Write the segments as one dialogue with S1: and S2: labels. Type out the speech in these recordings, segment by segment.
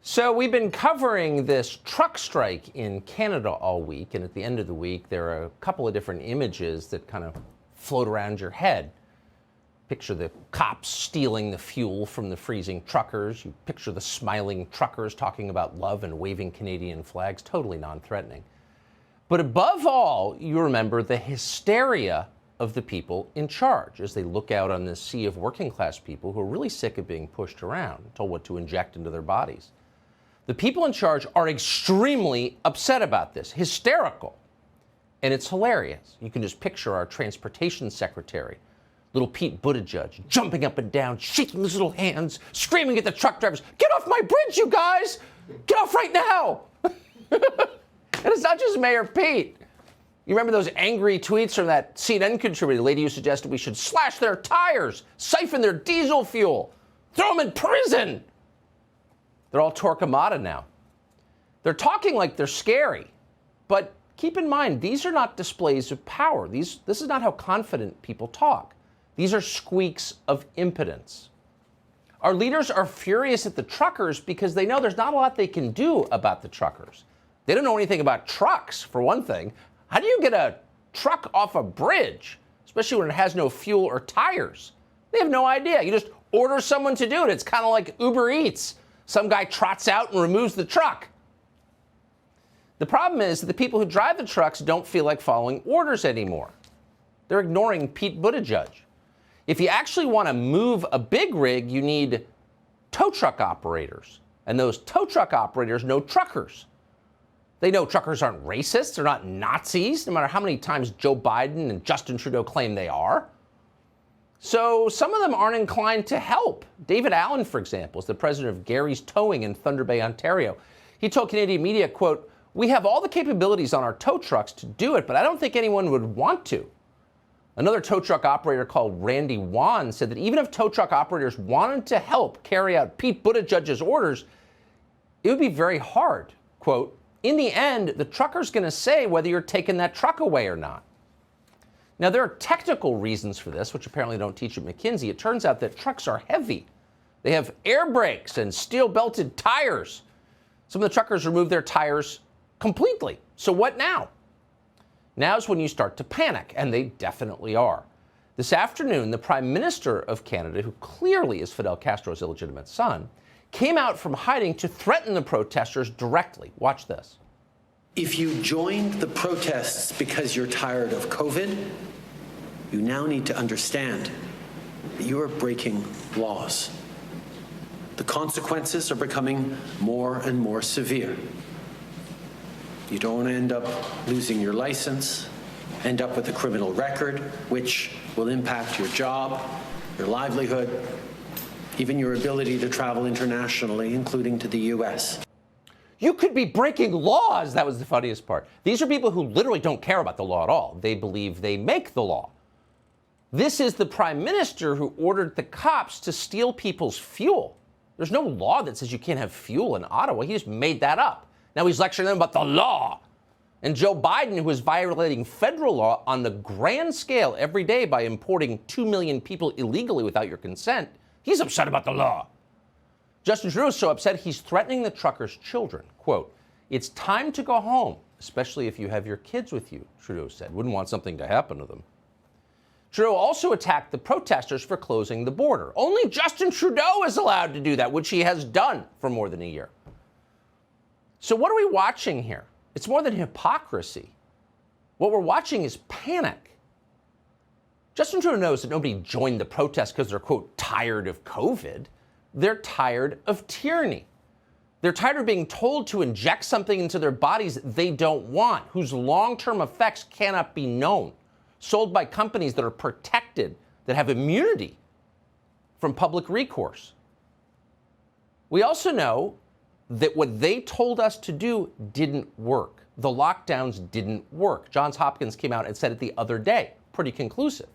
S1: So we've been covering this truck strike in Canada all week, and at the end of the week, there are a couple of different images that kind of float around your head. Picture the cops stealing the fuel from the freezing truckers. You picture the smiling truckers talking about love and waving Canadian flags, totally non-threatening. But above all, you remember the hysteria of the people in charge as they look out on this sea of working class people who are really sick of being pushed around, told what to inject into their bodies. The people in charge are extremely upset about this, hysterical. And it's hilarious. You can just picture our transportation secretary, little Pete Buttigieg, jumping up and down, shaking his little hands, screaming at the truck drivers, "Get off my bridge, you guys! Get off right now!" And it's not just Mayor Pete. You remember those angry tweets from that CNN contributor, the lady who suggested we should slash their tires, siphon their diesel fuel, throw them in prison? They're all Torquemada now. They're talking like they're scary. But keep in mind, these are not displays of power. This is not how confident people talk. These are squeaks of impotence. Our leaders are furious at the truckers because they know there's not a lot they can do about the truckers. They don't know anything about trucks, for one thing. How do you get a truck off a bridge, especially when it has no fuel or tires? They have no idea. You just order someone to do it. It's kind of like Uber Eats. Some guy trots out and removes the truck. The problem is that the people who drive the trucks don't feel like following orders anymore. They're ignoring Pete Buttigieg. If you actually want to move a big rig, you need tow truck operators. And those tow truck operators know truckers. They know truckers aren't racists, they're not Nazis, no matter how many times Joe Biden and Justin Trudeau claim they are. So some of them aren't inclined to help. David Allen, for example, is the president of Gary's Towing in Thunder Bay, Ontario. He told Canadian media, quote, "We have all the capabilities on our tow trucks to do it, but I don't think anyone would want to." Another tow truck operator called Randy Wan said that even if tow truck operators wanted to help carry out Pete Buttigieg's orders, it would be very hard. Quote, "In the end, the trucker's going to say whether you're taking that truck away or not." Now, there are technical reasons for this, which apparently don't teach at McKinsey. It turns out that trucks are heavy. They have air brakes and steel-belted tires. Some of the truckers remove their tires completely. So what now? Now's when you start to panic, and they definitely are. This afternoon, the Prime Minister of Canada, who clearly is Fidel Castro's illegitimate son, came out from hiding to threaten the protesters directly. Watch this.
S2: If you joined the protests because you're tired of COVID, you now need to understand that you are breaking laws. The consequences are becoming more and more severe. You don't want to end up losing your license, end up with a criminal record, which will impact your job, your livelihood, even your ability to travel internationally, including to the U.S.
S1: You could be breaking laws. That was the funniest part. These are people who literally don't care about the law at all. They believe they make the law. This is the Prime Minister who ordered the cops to steal people's fuel. There's no law that says you can't have fuel in Ottawa. He just made that up. Now he's lecturing them about the law. And Joe Biden, who is violating federal law on the grand scale every day by importing 2 million people illegally without your consent, he's upset about the law. Justin Trudeau is so upset he's threatening the truckers' children. Quote, "It's time to go home, especially if you have your kids with you," Trudeau said. Wouldn't want something to happen to them. Trudeau also attacked the protesters for closing the border. Only Justin Trudeau is allowed to do that, which he has done for more than a year. So what are we watching here? It's more than hypocrisy. What we're watching is panic. Justin Trudeau knows that nobody joined the protest because they're, quote, tired of COVID. They're tired of tyranny. They're tired of being told to inject something into their bodies they don't want, whose long-term effects cannot be known, sold by companies that are protected, that have immunity from public recourse. We also know that what they told us to do didn't work. The lockdowns didn't work. Johns Hopkins came out and said it the other day, pretty conclusive.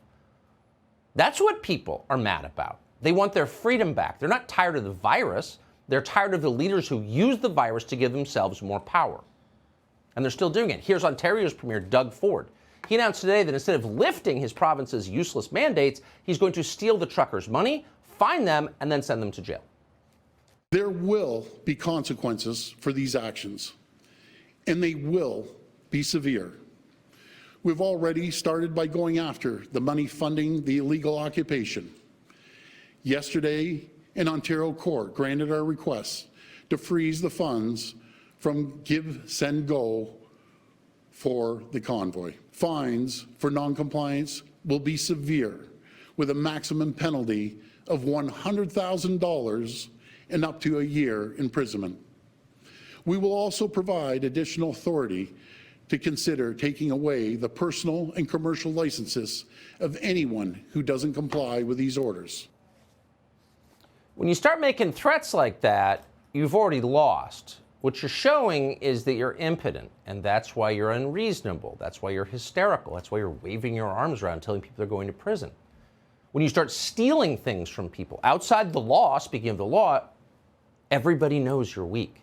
S1: That's what people are mad about. They want their freedom back. They're not tired of the virus. They're tired of the leaders who use the virus to give themselves more power. And they're still doing it. Here's Ontario's Premier Doug Ford. He announced today that instead of lifting his province's useless mandates, he's going to steal the truckers' money, fine them, and then send them to jail.
S3: There will be consequences for these actions, and they will be severe. We've already started by going after the money funding the illegal occupation. Yesterday, an Ontario court granted our request to freeze the funds from Give, Send, Go for the convoy. Fines for noncompliance will be severe, with a maximum penalty of $100,000 and up to a year imprisonment. We will also provide additional authority to consider taking away the personal and commercial licenses of anyone who doesn't comply with these orders.
S1: When you start making threats like that, you've already lost. What you're showing is that you're impotent, and that's why you're unreasonable. That's why you're hysterical. That's why you're waving your arms around telling people they're going to prison. When you start stealing things from people outside the law, speaking of the law, everybody knows you're weak.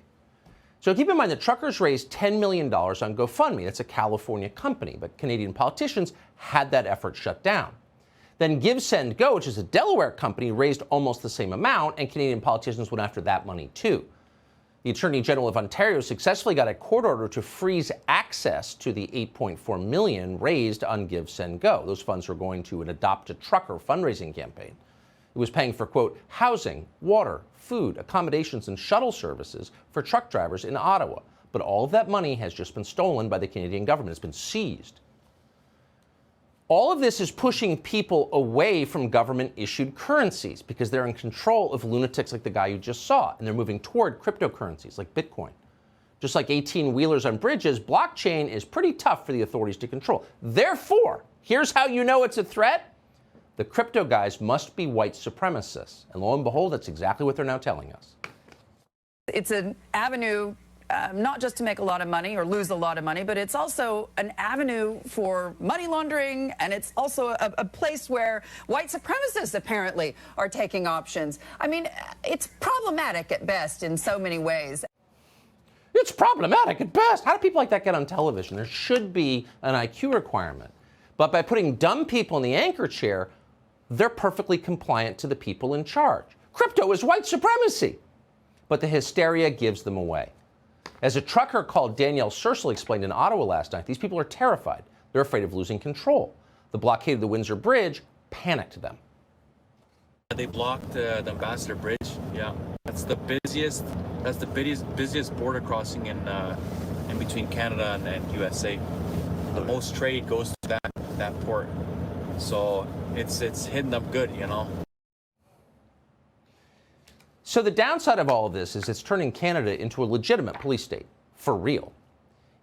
S1: So keep in mind that truckers raised $10 million on GoFundMe. That's a California company, but Canadian politicians had that effort shut down. Then Give, Send, Go, which is a Delaware company, raised almost the same amount, and Canadian politicians went after that money too. The Attorney General of Ontario successfully got a court order to freeze access to the $8.4 million raised on Give, Send, Go. Those funds were going to an Adopt a Trucker fundraising campaign. It was paying for, quote, housing, water, food, accommodations, and shuttle services for truck drivers in Ottawa. But all of that money has just been stolen by the Canadian government. It's been seized. All of this is pushing people away from government-issued currencies because they're in control of lunatics like the guy you just saw, and they're moving toward cryptocurrencies like Bitcoin. Just like 18-wheelers on bridges, blockchain is pretty tough for the authorities to control. Therefore, here's how you know it's a threat. The crypto guys must be white supremacists. And lo and behold, that's exactly what they're now telling us.
S4: It's an avenue not just to make a lot of money or lose a lot of money, but it's also an avenue for money laundering, and it's also a place where white supremacists apparently are taking options. I mean, it's problematic at best in so many ways.
S1: It's problematic at best. How do people like that get on television? There should be an IQ requirement. But by putting dumb people in the anchor chair, they're perfectly compliant to the people in charge. Crypto is white supremacy. But the hysteria gives them away. As a trucker called Danielle Sersel explained in Ottawa last night, these people are terrified. They're afraid of losing control. The blockade of the Windsor Bridge panicked them.
S5: They blocked the Ambassador Bridge. Yeah, that's the busiest border crossing in between Canada and USA. The most trade goes to that port, so it's hitting them good, you know.
S1: So the downside of all of this is it's turning Canada into a legitimate police state, for real.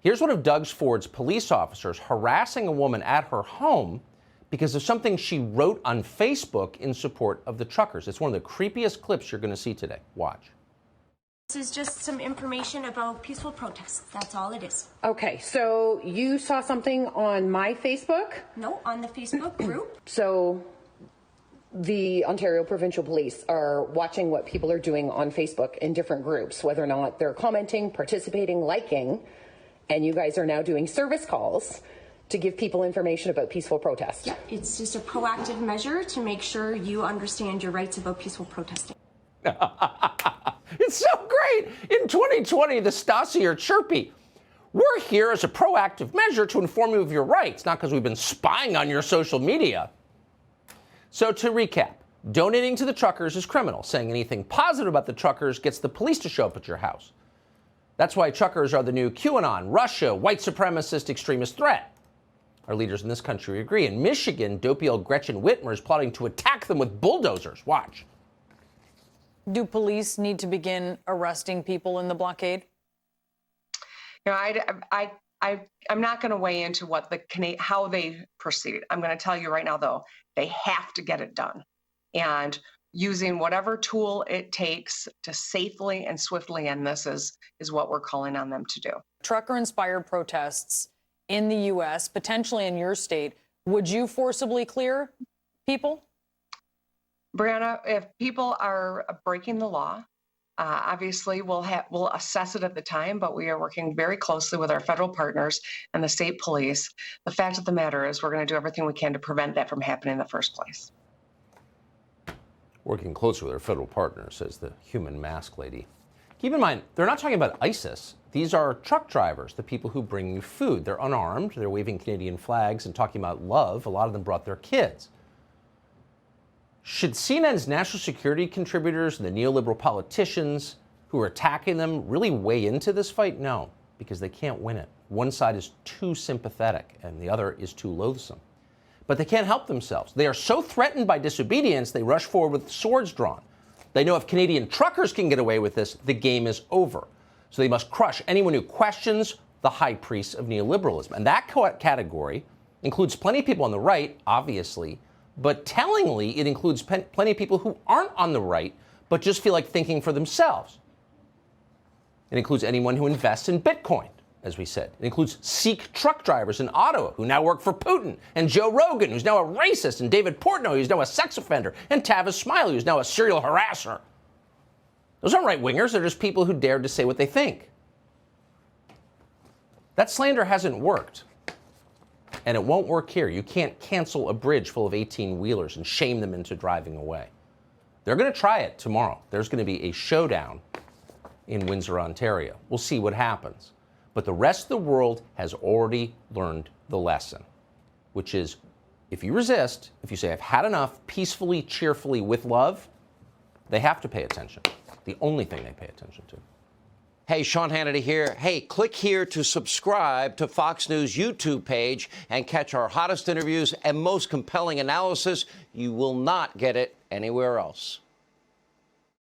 S1: Here's one of Doug Ford's police officers harassing a woman at her home because of something she wrote on Facebook in support of the truckers. It's one of the creepiest clips you're going to see today. Watch.
S6: This is just some information about peaceful protests. That's all it is.
S7: Okay, so you saw something on my Facebook?
S6: No, on the Facebook group.
S7: So the Ontario Provincial Police are watching what people are doing on Facebook in different groups, whether or not they're commenting, participating, liking, and you guys are now doing service calls to give people information about peaceful protest.
S6: Yeah, it's just a proactive measure to make sure you understand your rights about peaceful protesting.
S1: It's so great. In 2020, the Stasi are chirpy. We're here as a proactive measure to inform you of your rights, not because we've been spying on your social media. So to recap, donating to the truckers is criminal. Saying anything positive about the truckers gets the police to show up at your house. That's why truckers are the new QAnon, Russia, white supremacist extremist threat. Our leaders in this country agree. In Michigan, dopey old Gretchen Whitmer is plotting to attack them with bulldozers. Watch.
S8: Do police need to begin arresting people in the blockade?
S9: You know, I'm not going to weigh into what how they proceed. I'm going to tell you right now, though, they have to get it done. And using whatever tool it takes to safely and swiftly end this is what we're calling on them to do.
S8: Trucker-inspired protests in the U.S., potentially in your state, would you forcibly clear people?
S9: Brianna, if people are breaking the law, obviously we'll assess it at the time, but we are working very closely with our federal partners and the state police. The fact of the matter is we're going to do everything we can to prevent that from happening in the first place.
S1: working closely with their federal partners, says the human mask lady. Keep in mind, they're not talking about ISIS. These are truck drivers, the people who bring you food. They're unarmed, they're waving Canadian flags and talking about love. A lot of them brought their kids. Should CNN's national security contributors and the neoliberal politicians who are attacking them really weigh into this fight? No, because they can't win it. One side is too sympathetic and the other is too loathsome. But they can't help themselves. They are so threatened by disobedience, they rush forward with swords drawn. They know if Canadian truckers can get away with this, the game is over. So they must crush anyone who questions the high priests of neoliberalism. And that category includes plenty of people on the right, obviously, but tellingly, it includes plenty of people who aren't on the right, but just feel like thinking for themselves. It includes anyone who invests in Bitcoin, as we said. It includes Sikh truck drivers in Ottawa who now work for Putin, and Joe Rogan, who's now a racist, and David Portnoy, who's now a sex offender, and Tavis Smiley, who's now a serial harasser. Those aren't right-wingers, they're just people who dared to say what they think. That slander hasn't worked. And it won't work here. You can't cancel a bridge full of 18-wheelers and shame them into driving away. They're going to try it tomorrow. There's going to be a showdown in Windsor, Ontario. We'll see what happens. But the rest of the world has already learned the lesson, which is if you resist, if you say, I've had enough, peacefully, cheerfully, with love, they have to pay attention. The only thing they pay attention to.
S10: Hey, Sean Hannity here. Hey, click here to subscribe to Fox News YouTube page and catch our hottest interviews and most compelling analysis. You will not get it anywhere else.